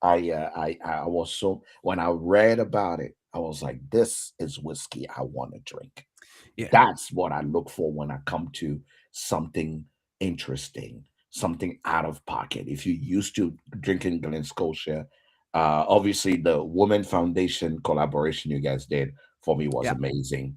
I was so when I read about it, I was like, this is whiskey I want to drink. Yeah, That's what I look for when I come to something interesting, something out of pocket. If you're used to drinking Glen Scotia, obviously the Women Foundation collaboration you guys did for me was yeah, amazing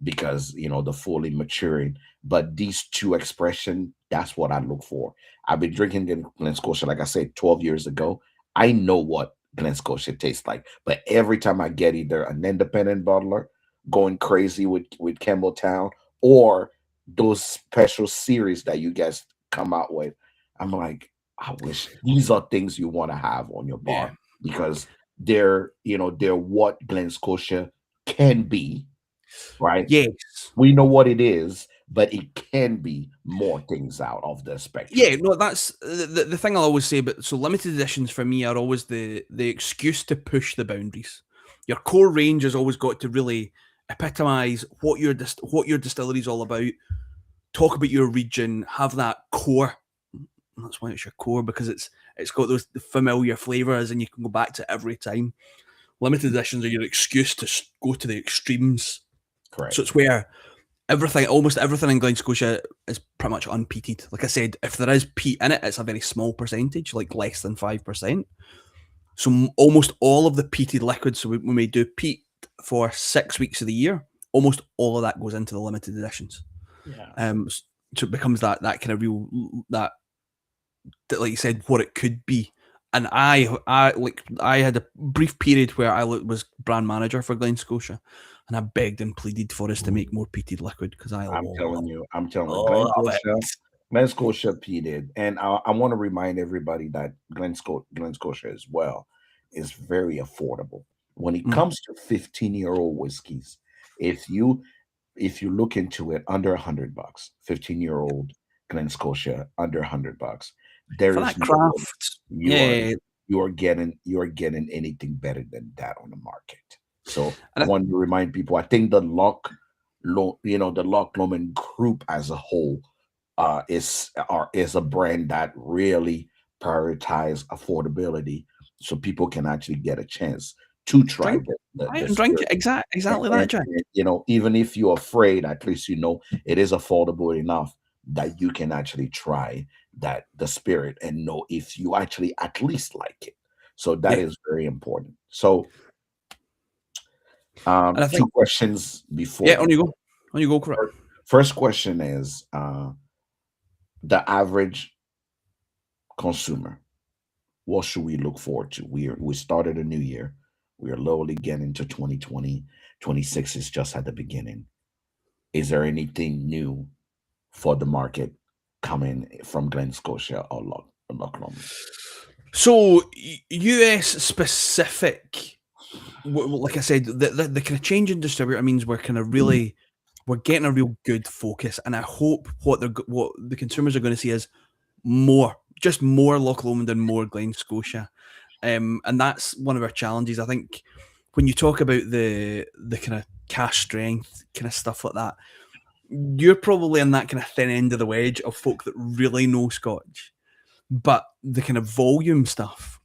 because the fully maturing. But these two expression, that's what I look for. I've been drinking Glen Scotia, like I said, 12 years ago. I know what Glen Scotia tastes like, but every time I get either an independent bottler going crazy with Campbelltown or those special series that you guys come out with, I'm like, I wish these are things you want to have on your yeah. bar because they're what Glen Scotia can be, right? Yes. We know what it is, but it can be more things out of the spectrum. Yeah, no, that's the thing I'll always say. But so limited editions for me are always the excuse to push the boundaries. Your core range has always got to really epitomize what your distillery is all about. Talk about your region, have that core. That's why it's your core because it's got those familiar flavors, and you can go back to every time. Limited editions are your excuse to go to the extremes. So Correct. it's where almost everything in Glen Scotia is pretty much unpeated. Like I said, if there is peat in it, it's a very small percentage, like less than 5%. So almost all of the peated liquids, so we may do peat for 6 weeks of the year, almost all of that goes into the limited editions. Yeah. So it becomes that kind of real, that like you said, what it could be. And I had a brief period where I was brand manager for Glen Scotia, and I begged and pleaded for us to make more peated liquid because I I'm telling you, love it. Glen Scotia peated, and I want to remind everybody that Glen Scotia as well is very affordable when it Mm. comes to 15-year-old whiskeys. If you look into it, under $100, 15-year-old Glen Scotia under $100, there For is that no way craft, you are yeah. getting anything better than that on the market. So And I want to remind people. I think the Loch Lomond group as a whole is a brand that really prioritize affordability, so people can actually get a chance to try drink the the, right the and drink it spirit. exactly And, that, Jack. even if you're afraid, at least it is affordable enough. that you can actually try that the spirit and know if you actually at least like it. So that Yeah, is very important. So and I two think questions before yeah, we on you go, correct. first question is the average consumer, what should we look forward to? We started a new year. We are lowly getting to 2020. 26 is just at the beginning. Is there anything new for the market coming from Glen Scotia or Loch Lomond? So US specific, like I said, the kind of change in distributor means we're kind of really we're getting a real good focus, and I hope what the consumers are going to see is more, just more Loch Lomond and more Glen Scotia, and that's one of our challenges. I think when you talk about the kind of cash strength kind of stuff like that, you're probably in that kind of thin end of the wedge of folk that really know Scotch, but the kind of volume stuff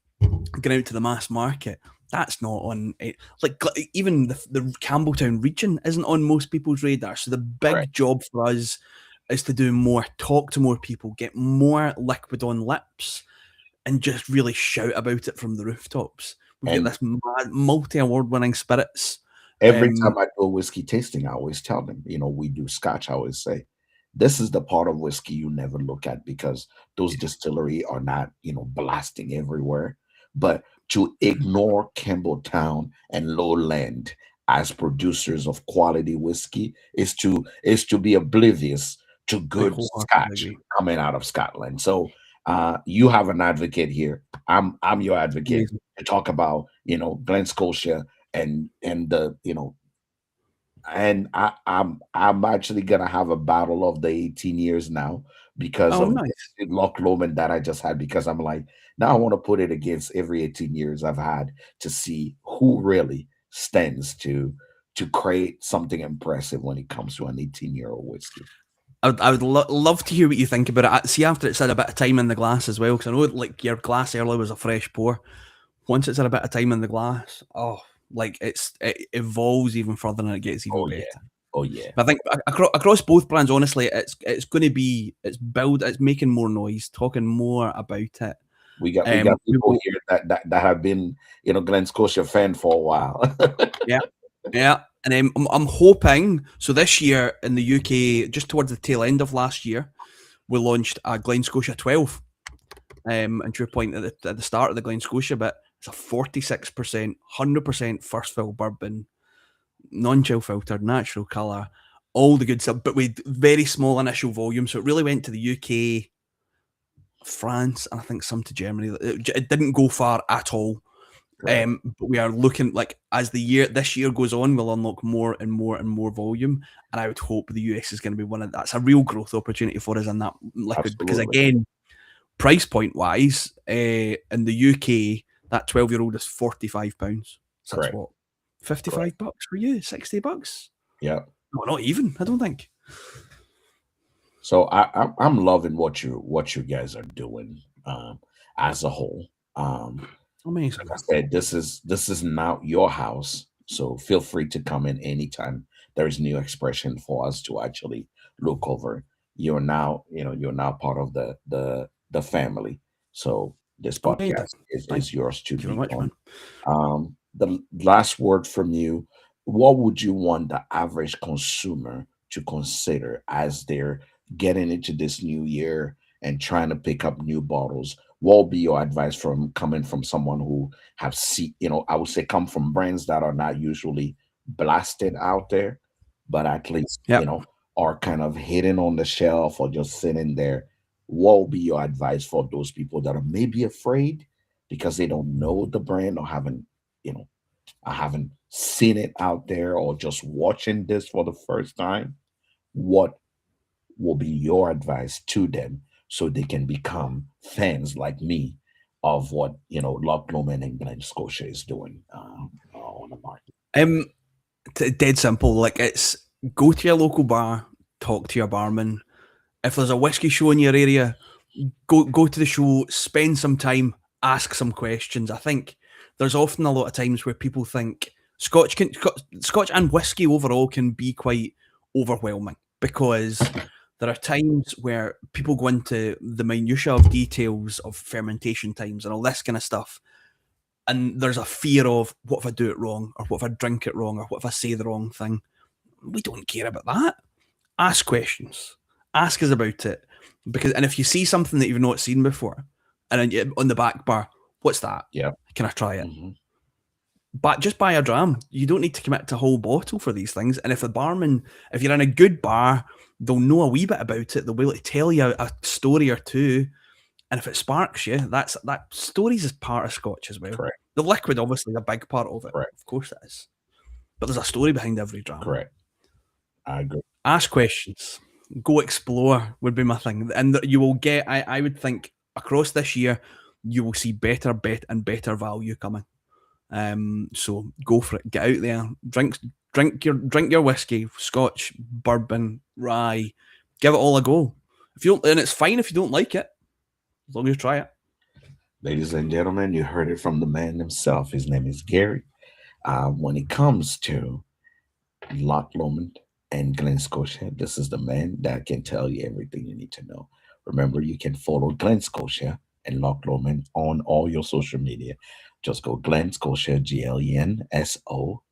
going out to the mass market, that's not on it. Like even the Campbeltown region isn't on most people's radar. So the Correct. big job for us is to do more, talk to more people, get more liquid on lips, and just really shout about it from the rooftops. We've got And this multi-award winning spirits. every Um, time I do a whiskey tasting, I always tell them, we do Scotch. I always say, this is the part of whiskey you never look at because those distillery are not, blasting everywhere. But to ignore Campbelltown and Lowland as producers of quality whiskey is to be oblivious to I good wholeheartedly Scotch agree. coming out of Scotland. So you have an advocate here. I'm your advocate Amazing. to talk about Glen Scotia and the and I'm actually gonna have a battle of the 18 years now because Oh, of nice. this Loch Lomond that I just had because I'm like now I want to put it against every 18 years I've had to see who really stands to create something impressive when it comes to an 18-year-old whiskey. I would love to hear what you think about it. See, after it's had a bit of time in the glass as well, because I know like your glass earlier was a fresh pour. Once it's had a bit of time in the glass, oh, like it evolves even further and it gets even Oh yeah. better. Oh yeah. But I think across both brands, honestly, it's going to be it's making more noise, talking more about it. We got people People, here that have been, Glen Scotia fan for a while. yeah, yeah, and I'm hoping so. This year in the UK, just towards the tail end of last year, we launched a Glen Scotia 12. And to your point at the start of the Glen Scotia bit, it's a 46%, 100% first fill bourbon, non-chill filtered, natural colour, all the good stuff, but with very small initial volume. So it really went to the UK, France, and I think some to Germany. It didn't go far at all. Correct. But we are looking like as this year goes on, we'll unlock more and more and more volume. And I would hope the US is going to be one of that's a real growth opportunity for us in that liquid because Absolutely. again, price point wise, in the UK, that 12-year-old is £45. So that's Correct. what, Correct. $55 for you, $60? Yeah. No, not even. I don't think. So I'm loving what you guys are doing as a whole. Amazing, Like I man. said, this is now your house, so feel free to come in anytime there's new expression for us to actually look over. You're now part of the family. So this Amazing. podcast is, Thank is yours to you very be much, on. man. The last word from you, what would you want the average consumer to consider as they're getting into this new year and trying to pick up new bottles? What will be your advice from coming from someone who have seen, I would say come from brands that are not usually blasted out there, but at least, Yep. are kind of hidden on the shelf or just sitting there? What will be your advice for those people that are maybe afraid because they don't know the brand or you know, I haven't seen it out there or just watching this for the first time? What will be your advice to them so they can become fans like me of what Loch Lomond and Glen Scotia is doing on the market? Um, dead simple. Like it's go to your local bar, talk to your barman. If there's a whiskey show in your area, go to the show, spend some time, ask some questions. I think there's often a lot of times where people think Scotch and whiskey overall can be quite overwhelming because There are times where people go into the minutiae of details of fermentation times and all this kind of stuff, and there's a fear of what if I do it wrong, or what if I drink it wrong, or what if I say the wrong thing. We don't care about that. Ask questions. Ask us about it, and if you see something that you've not seen before, and then on the back bar, what's that? Yeah. Can I try it? Mm-hmm. But just buy a dram. You don't need to commit to a whole bottle for these things. And if if you're in a good bar, they'll know a wee bit about it. They'll be able to tell you a story or two. And if it sparks you, that stories is part of Scotch as well. Correct. The liquid obviously is a big part of it. Correct. Of course it is. But there's a story behind every dram. Correct. I agree. Ask questions. Go explore would be my thing. And you will get, I would think, across this year, you will see better value coming. So go for it. Get out there. Drink your whiskey, Scotch, bourbon, rye. Give it all a go. And it's fine if you don't like it, as long as you try it. Ladies and gentlemen, you heard it from the man himself. His name is Gary. When it comes to Loch Lomond and Glen, Scotia, this is the man that can tell you everything you need to know. Remember, you can follow Glen, Scotia and Loch Lomond on all your social media. Just go Glen, Scotia, GLENSOTEA,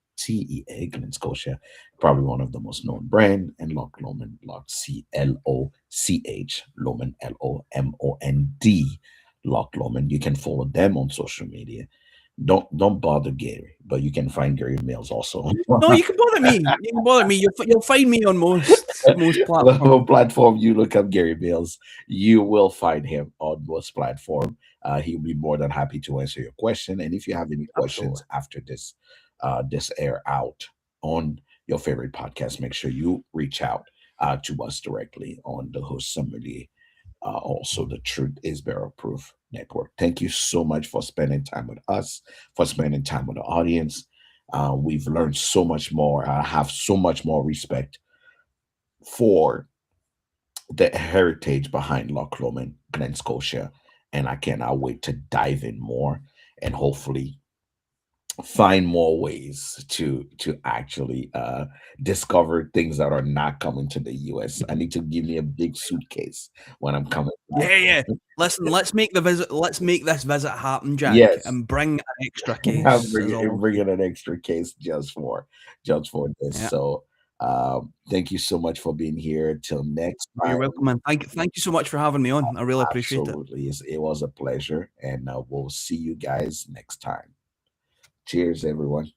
Glen, Scotia. Probably one of the most known brand. And Loch Lomond, Loch CLOCH, Lomond LOMOND, Loch Lomond. You can follow them on social media. Don't bother Gary, but you can find Gary Mills also. No, you can bother me. You can bother me. You'll find me on most platforms. Platform you look up Gary Mills, you will find him on most platform. He'll be more than happy to answer your question. And if you have any questions after this air out on your favorite podcast, make sure you reach out to us directly on the host sommelier. Also, the Truth is Barrel Proof Network. Thank you so much for spending time with us, for spending time with the audience. We've learned so much more. I have so much more respect for the heritage behind Loch Lomond, Glen, Scotia, and I cannot wait to dive in more and hopefully find more ways to actually discover things that are not coming to the US. I need to give me a big suitcase when I'm coming back. Yeah. Listen, let's make this visit happen, Jack. Yes. And bring an extra case. I'm bringing an extra case just for this. Yeah. So thank you so much for being here. Till next time. You're welcome, man. Thank you so much for having me on. I really appreciate it. Absolutely. It was a pleasure. And we'll see you guys next time. Cheers, everyone.